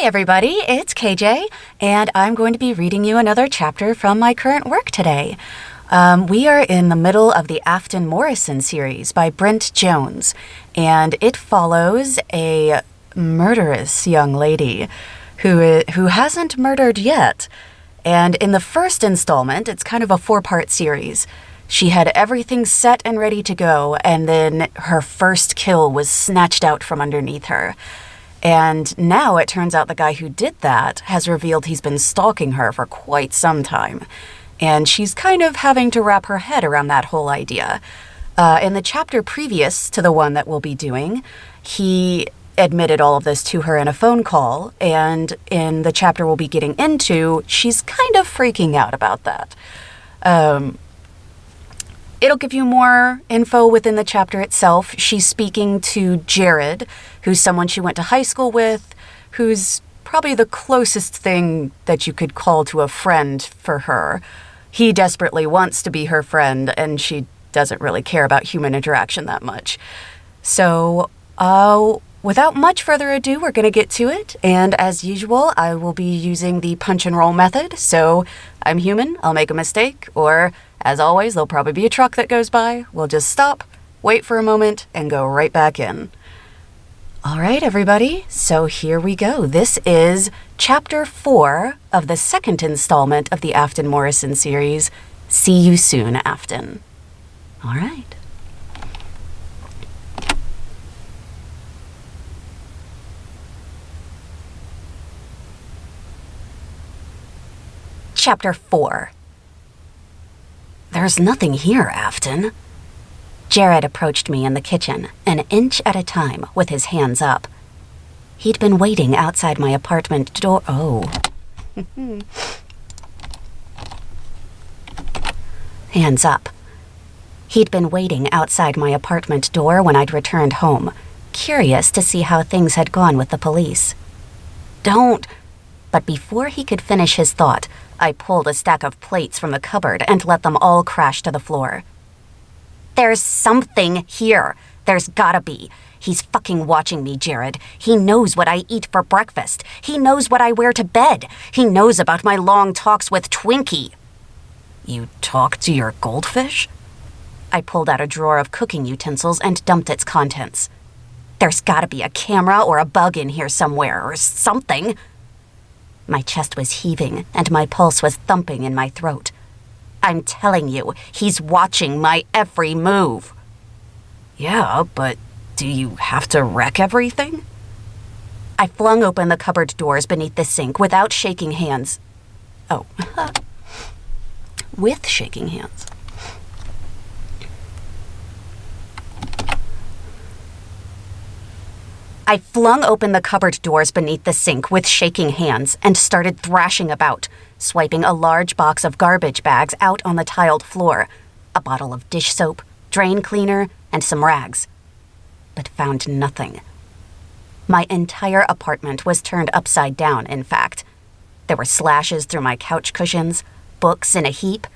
everybody, it's KJ, and I'm going to be reading you another chapter from my current work today. We are in the middle of the Afton Morrison Series by Brent Jones, and it follows a murderous young lady who hasn't murdered yet. And in the first installment, it's kind of a 4-part series. She had everything set and ready to go, and then her first kill was snatched out from underneath her. And now it turns out the guy who did that has revealed he's been stalking her for quite some time. And she's kind of having to wrap her head around that whole idea. In the chapter previous to the one that we'll be doing, he admitted all of this to her in a phone call. And in the chapter we'll be getting into, she's kind of freaking out about that. It'll give you more info within the chapter itself. She's speaking to Jared, who's someone she went to high school with, who's probably the closest thing that you could call to a friend for her. He desperately wants to be her friend, and she doesn't really care about human interaction that much. So, without much further ado, we're going to get to it. And as usual, I will be using the punch and roll method. So I'm human, I'll make a mistake, or as always, there'll probably be a truck that goes by. We'll just stop, wait for a moment, and go right back in. All right, everybody, so here we go. This is Chapter 4 of the second installment of the Afton Morrison series. See you soon, Afton. All right. Chapter 4. There's nothing here, Afton. Jared approached me in the kitchen, an inch at a time, with his hands up. He'd been waiting outside my apartment door. Oh. Hands up. He'd been waiting outside my apartment door when I'd returned home, curious to see how things had gone with the police. Don't. But before he could finish his thought, I pulled a stack of plates from the cupboard and let them all crash to the floor. There's something here. There's gotta be. He's fucking watching me, Jared. He knows what I eat for breakfast. He knows what I wear to bed. He knows about my long talks with Twinkie. You talk to your goldfish? I pulled out a drawer of cooking utensils and dumped its contents. There's gotta be a camera or a bug in here somewhere, or something. My chest was heaving, and my pulse was thumping in my throat. I'm telling you, he's watching my every move. Yeah, but do you have to wreck everything? I flung open the cupboard doors beneath the sink without shaking hands. Oh, with shaking hands. I flung open the cupboard doors beneath the sink with shaking hands and started thrashing about, swiping a large box of garbage bags out on the tiled floor, a bottle of dish soap, drain cleaner, and some rags. But found nothing. My entire apartment was turned upside down, in fact. There were slashes through my couch cushions, books in a heap,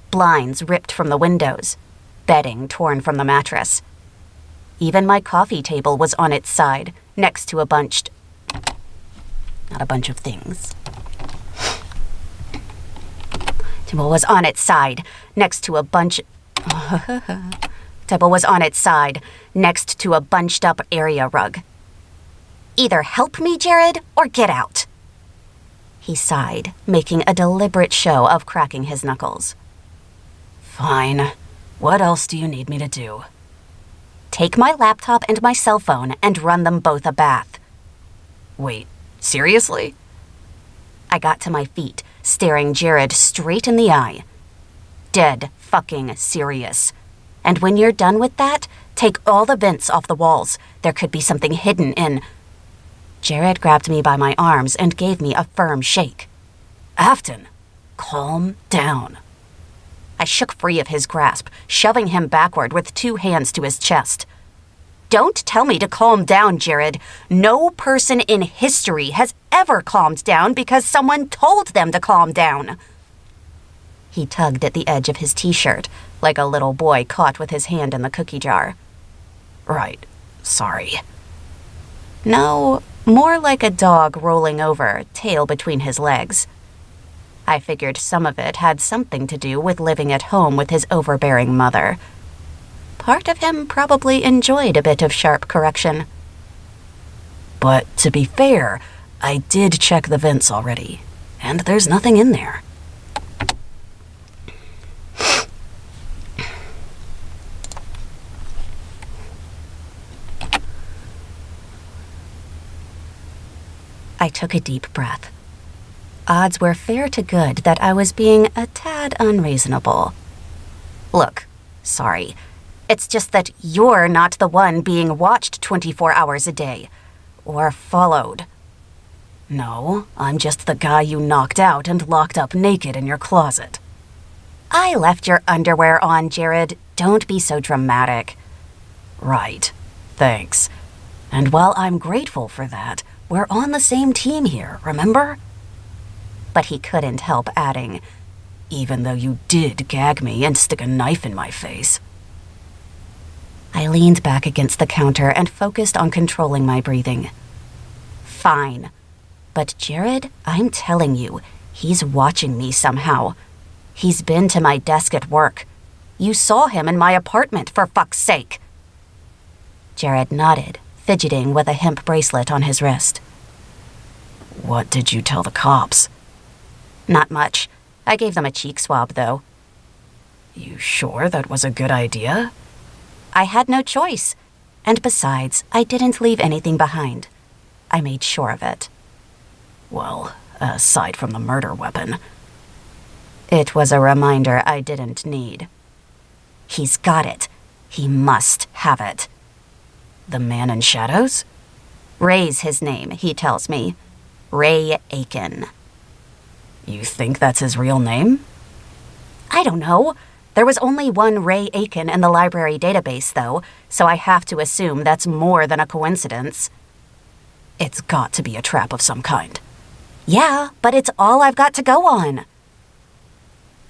blinds ripped from the windows, bedding torn from the mattress. Even my coffee table was on its side, next to not a bunch of things. Table was on its side, next to a bunched up area rug. Either help me, Jared, or get out. He sighed, making a deliberate show of cracking his knuckles. Fine. What else do you need me to do? Take my laptop and my cell phone and run them both a bath. Wait, seriously? I got to my feet, staring Jared straight in the eye. Dead fucking serious. And when you're done with that, take all the vents off the walls. There could be something hidden in... Jared grabbed me by my arms and gave me a firm shake. Afton, calm down. I shook free of his grasp, shoving him backward with 2 hands to his chest. Don't tell me to calm down, Jared. No person in history has ever calmed down because someone told them to calm down. He tugged at the edge of his t-shirt, like a little boy caught with his hand in the cookie jar. Right. Sorry. No, More like a dog rolling over, tail between his legs. I figured some of it had something to do with living at home with his overbearing mother. Part of him probably enjoyed a bit of sharp correction. But to be fair, I did check the vents already, and there's nothing in there. I took a deep breath. Odds were fair to good that I was being a tad unreasonable. Look, sorry. It's just that you're not the one being watched 24 hours a day. Or followed. No, I'm just the guy you knocked out and locked up naked in your closet. I left your underwear on, Jared. Don't be so dramatic. Right. Thanks. And while I'm grateful for that, we're on the same team here, remember? But he couldn't help adding, even though you did gag me and stick a knife in my face. I leaned back against the counter and focused on controlling my breathing. Fine. But Jared, I'm telling you, he's watching me somehow. He's been to my desk at work. You saw him in my apartment, for fuck's sake. Jared nodded, fidgeting with a hemp bracelet on his wrist. What did you tell the cops? Not much. I gave them a cheek swab, though. You sure that was a good idea? I had no choice. And besides, I didn't leave anything behind. I made sure of it. Well, aside from the murder weapon. It was a reminder I didn't need. He's got it. He must have it. The man in shadows? Ray's his name, he tells me. Ray Aiken. You think that's his real name? I don't know. There was only one Ray Aiken in the library database, though, so I have to assume that's more than a coincidence. It's got to be a trap of some kind. Yeah, but it's all I've got to go on.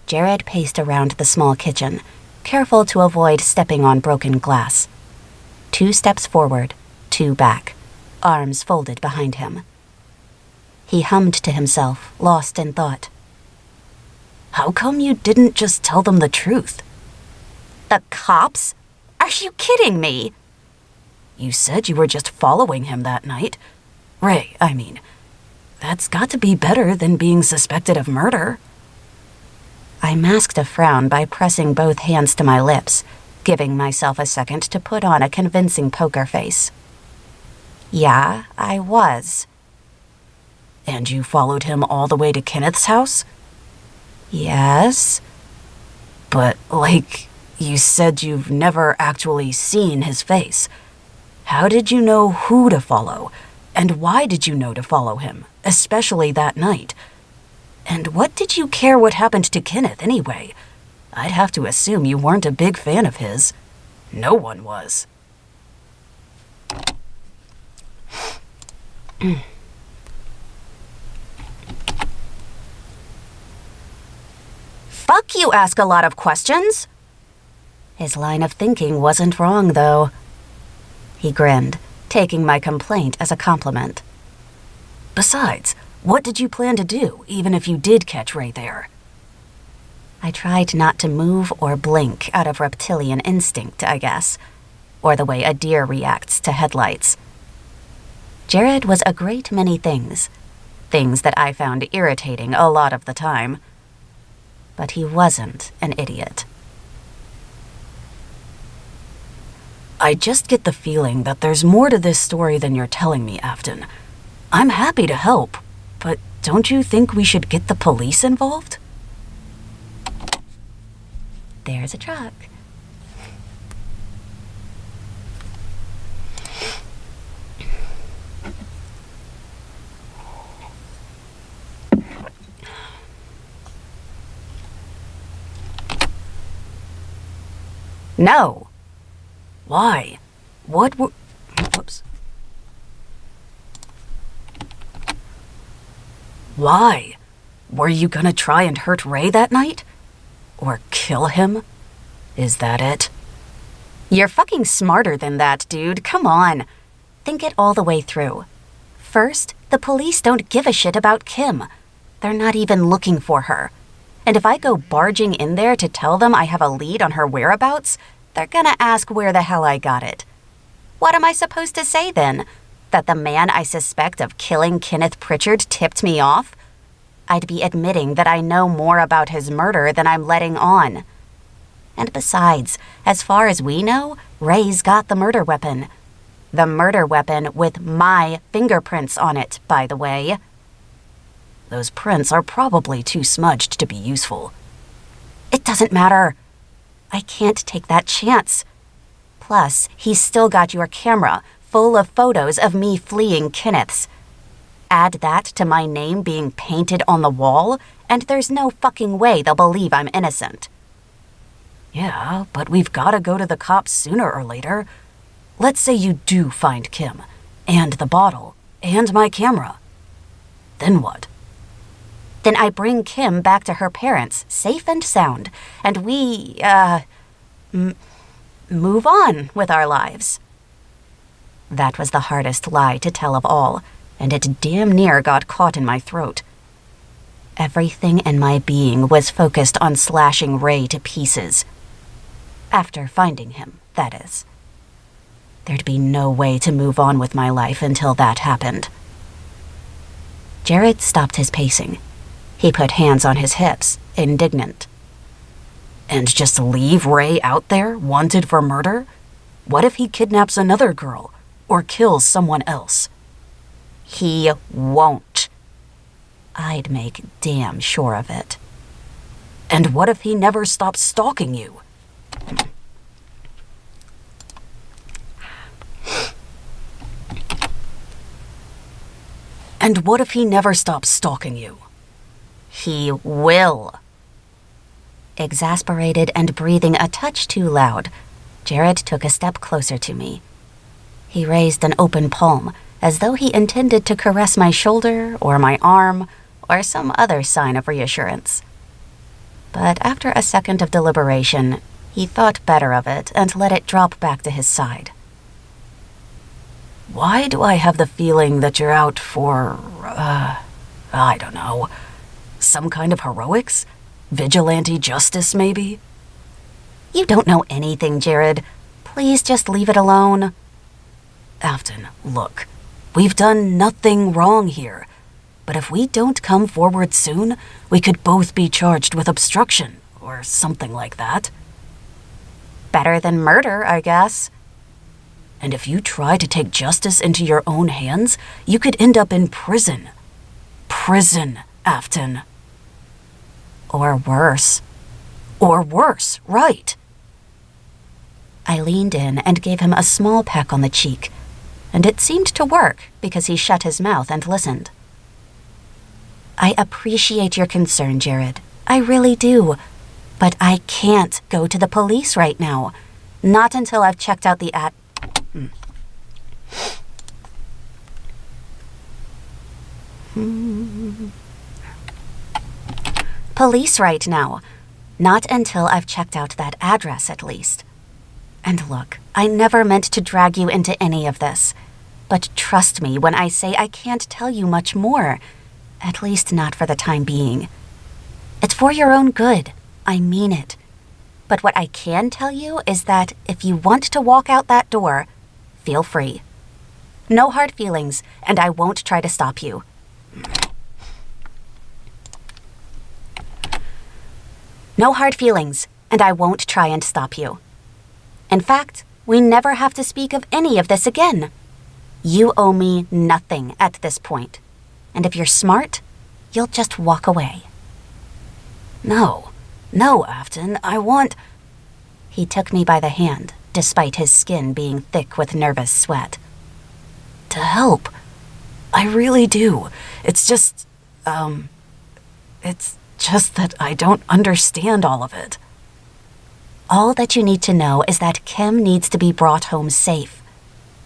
Jared paced around the small kitchen, careful to avoid stepping on broken glass. 2 steps forward, 2 back, arms folded behind him. He hummed to himself, lost in thought. How come you didn't just tell them the truth? The cops? Are you kidding me? You said you were just following him that night. Ray, I mean. That's got to be better than being suspected of murder. I masked a frown by pressing both hands to my lips, giving myself a second to put on a convincing poker face. Yeah, I was. And you followed him all the way to Kenneth's house? Yes. But, you said you've never actually seen his face. How did you know who to follow? And why did you know to follow him, especially that night? And what did you care what happened to Kenneth anyway? I'd have to assume you weren't a big fan of his. No one was. Fuck, you ask a lot of questions. His line of thinking wasn't wrong, though. He grinned, taking my complaint as a compliment. Besides, what did you plan to do, even if you did catch Ray there? I tried not to move or blink out of reptilian instinct, I guess, or the way a deer reacts to headlights. Jared was a great many things that I found irritating a lot of the time. But he wasn't an idiot. I just get the feeling that there's more to this story than you're telling me, Afton. I'm happy to help, but don't you think we should get the police involved? There's a truck. No. Why? Whoops. Why? Were you gonna try and hurt Ray that night? Or kill him? Is that it? You're fucking smarter than that, dude. Come on. Think it all the way through. First, the police don't give a shit about Kim. They're not even looking for her. And if I go barging in there to tell them I have a lead on her whereabouts, they're gonna ask where the hell I got it. What am I supposed to say then? That the man I suspect of killing Kenneth Pritchard tipped me off? I'd be admitting that I know more about his murder than I'm letting on. And besides, as far as we know, Ray's got the murder weapon. The murder weapon with my fingerprints on it, by the way. Those prints are probably too smudged to be useful. It doesn't matter. I can't take that chance. Plus, he's still got your camera, full of photos of me fleeing Kenneth's. Add that to my name being painted on the wall, and there's no fucking way they'll believe I'm innocent. Yeah, but we've gotta go to the cops sooner or later. Let's say you do find Kim, and the bottle, and my camera. Then what? Then I bring Kim back to her parents, safe and sound, and we, move on with our lives. That was the hardest lie to tell of all, and it damn near got caught in my throat. Everything in my being was focused on slashing Ray to pieces. After finding him, that is. There'd be no way to move on with my life until that happened. Jared stopped his pacing. He put hands on his hips, indignant. And just leave Ray out there, wanted for murder? What if he kidnaps another girl, or kills someone else? He won't. I'd make damn sure of it. And what if he never stops stalking you? And what if he never stops stalking you? He will. Exasperated and breathing a touch too loud, Jared took a step closer to me. He raised an open palm, as though he intended to caress my shoulder or my arm or some other sign of reassurance. But after a second of deliberation, he thought better of it and let it drop back to his side. Why do I have the feeling that you're out for, I don't know, some kind of heroics? Vigilante justice, maybe? You don't know anything, Jared. Please just leave it alone. Afton, look, we've done nothing wrong here. But if we don't come forward soon, we could both be charged with obstruction, or something like that. Better than murder, I guess. And if you try to take justice into your own hands, you could end up in prison. Prison, Afton. Or worse. Or worse, right. I leaned in and gave him a small peck on the cheek, and it seemed to work because he shut his mouth and listened. I appreciate your concern, Jared. I really do. But I can't go to the police right now. Not until I've checked out the police right now. Not until I've checked out that address, at least. And look, I never meant to drag you into any of this. But trust me when I say I can't tell you much more. At least not for the time being. It's for your own good. I mean it. But what I can tell you is that if you want to walk out that door, feel free. No hard feelings, and I won't try to stop you. No hard feelings, and I won't try and stop you. In fact, we never have to speak of any of this again. You owe me nothing at this point. And if you're smart, you'll just walk away. No, Afton, I want... He took me by the hand, despite his skin being thick with nervous sweat. To help. I really do. It's just that I don't understand all of it. All that you need to know is that Kim needs to be brought home safe.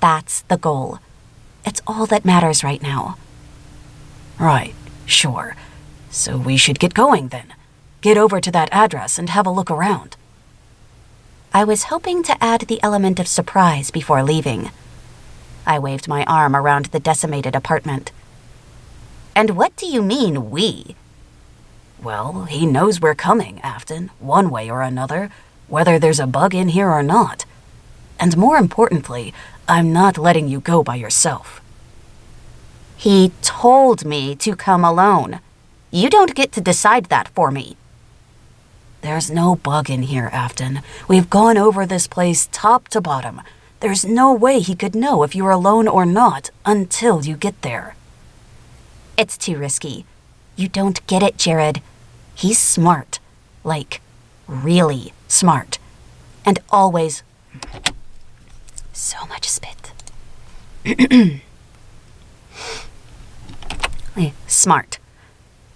That's the goal. It's all that matters right now. Right, sure. So we should get going then. Get over to that address and have a look around. I was hoping to add the element of surprise before leaving. I waved my arm around the decimated apartment. And what do you mean, we? Well, he knows we're coming, Afton, one way or another, whether there's a bug in here or not. And more importantly, I'm not letting you go by yourself. He told me to come alone. You don't get to decide that for me. There's no bug in here, Afton. We've gone over this place top to bottom. There's no way he could know if you're alone or not until you get there. It's too risky. You don't get it, Jared. He's smart. Like, really smart. And always... So much spit. Smart.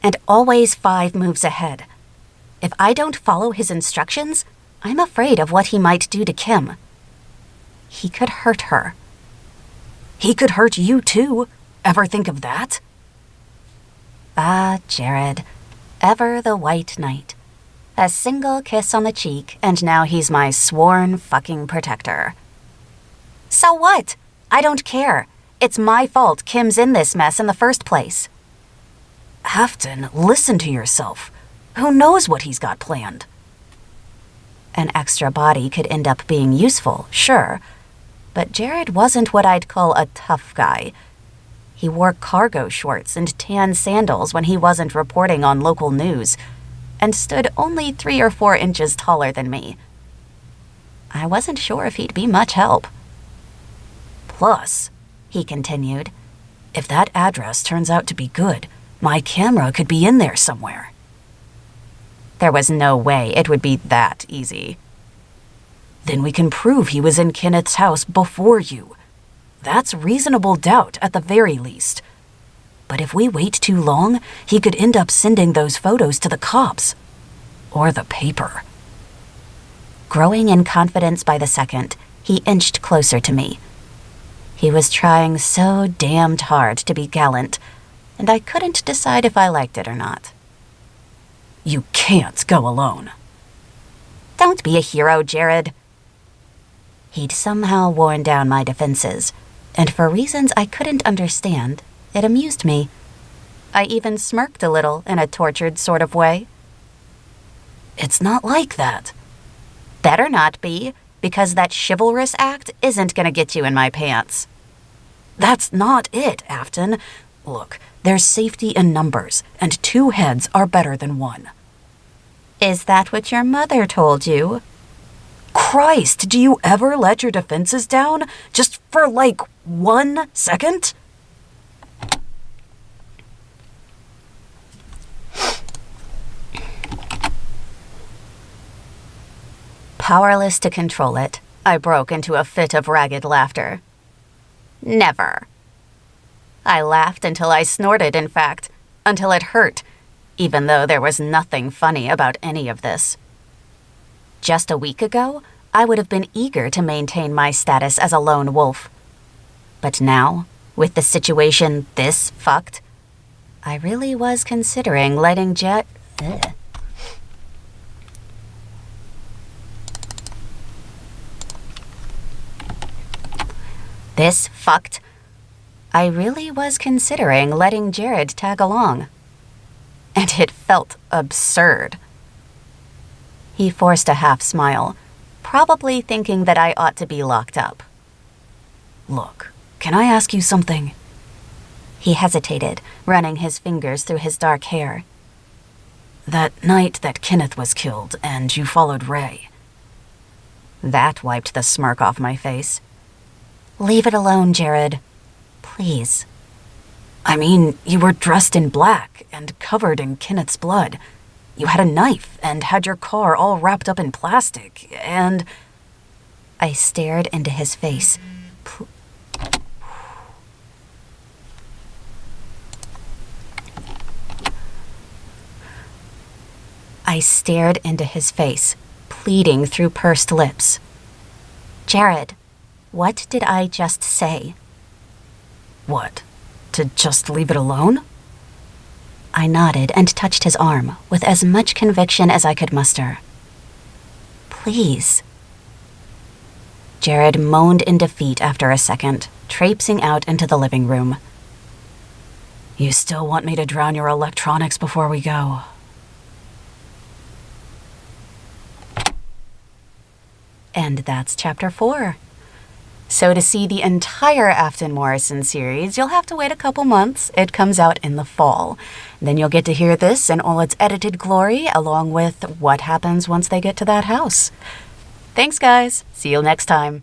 And always 5 moves ahead. If I don't follow his instructions, I'm afraid of what he might do to Kim. He could hurt her. He could hurt you too. Ever think of that? Ah, Jared. Ever the white knight. A single kiss on the cheek, and now he's my sworn fucking protector. So what? I don't care. It's my fault Kim's in this mess in the first place. Afton, listen to yourself. Who knows what he's got planned? An extra body could end up being useful, sure. But Jared wasn't what I'd call a tough guy. He wore cargo shorts and tan sandals when he wasn't reporting on local news, and stood only 3 or 4 inches taller than me. I wasn't sure if he'd be much help. Plus, he continued, if that address turns out to be good, my camera could be in there somewhere. There was no way it would be that easy. Then we can prove he was in Kenneth's house before you. That's reasonable doubt at the very least. But if we wait too long, he could end up sending those photos to the cops. Or the paper. Growing in confidence by the second, he inched closer to me. He was trying so damned hard to be gallant, and I couldn't decide if I liked it or not. You can't go alone. Don't be a hero, Jared. He'd somehow worn down my defenses, and for reasons I couldn't understand, it amused me. I even smirked a little in a tortured sort of way. It's not like that. Better not be, because that chivalrous act isn't gonna get you in my pants. That's not it, Afton. Look, there's safety in numbers, and 2 heads are better than 1. Is that what your mother told you? Christ, do you ever let your defenses down? Just for, 1 second? Powerless to control it, I broke into a fit of ragged laughter. Never. I laughed until I snorted, in fact, until it hurt, even though there was nothing funny about any of this. Just a week ago, I would have been eager to maintain my status as a lone wolf. But now, with the situation this fucked, I really was considering letting This fucked. I really was considering letting Jared tag along. And it felt absurd. He forced a half smile, probably thinking that I ought to be locked up. Look, can I ask you something? He hesitated, running his fingers through his dark hair. That night that Kenneth was killed and you followed Ray. That wiped the smirk off my face. Leave it alone, Jared. Please. I mean, you were dressed in black and covered in Kenneth's blood. You had a knife and had your car all wrapped up in plastic, and... I stared into his face. I stared into his face, pleading through pursed lips. Jared, what did I just say? What? To just leave it alone? I nodded and touched his arm with as much conviction as I could muster. Please. Jared moaned in defeat after a second, traipsing out into the living room. You still want me to drown your electronics before we go? And that's chapter 4. So to see the entire Afton Morrison series, you'll have to wait a couple months. It comes out in the fall. Then you'll get to hear this in all its edited glory, along with what happens once they get to that house. Thanks, guys. See you next time.